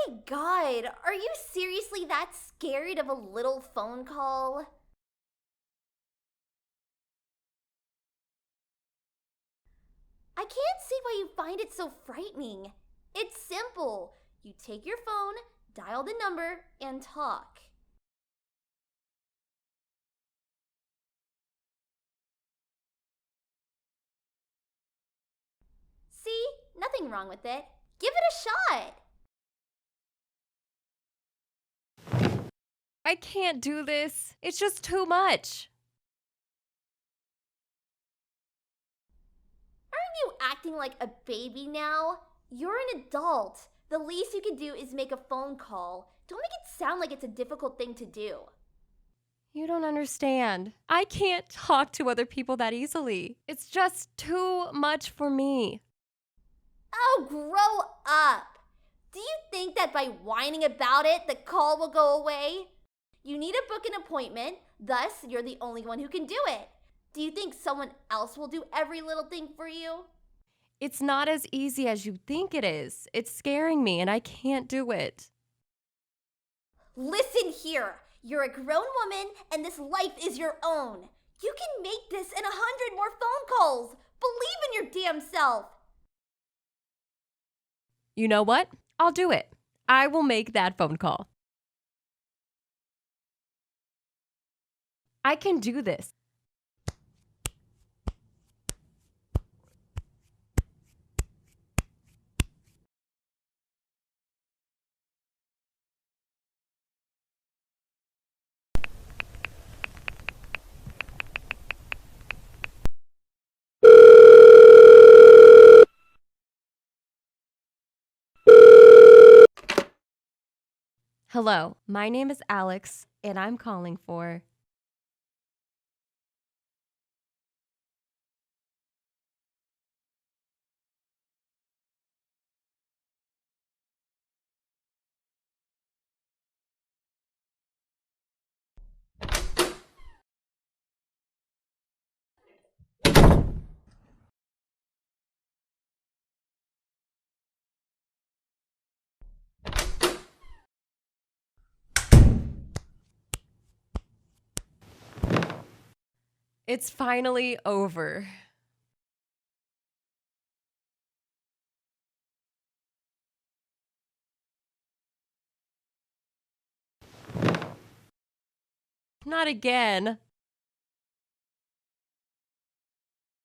my god, are you seriously that scared of a little phone call? I can't see why you find it so frightening. It's simple. You take your phone, dial the number, and talk. See? Nothing wrong with it. Give it a shot. I can't do this. It's just too much. Aren't you acting like a baby now? You're an adult. The least you can do is make a phone call. Don't make it sound like it's a difficult thing to do. You don't understand. I can't talk to other people that easily. It's just too much for me. Oh, grow up. Do you think that by whining about it, the call will go away? You need to book an appointment, thus, you're the only one who can do it. Do you think someone else will do every little thing for you? It's not as easy as you think it is. It's scaring me and I can't do it. Listen here. You're a grown woman and this life is your own. You can make this and 100 more phone calls. Believe in your damn self. You know what? I'll do it. I will make that phone call. I can do this. Hello, my name is Alex, and I'm calling for... It's finally over. Not again.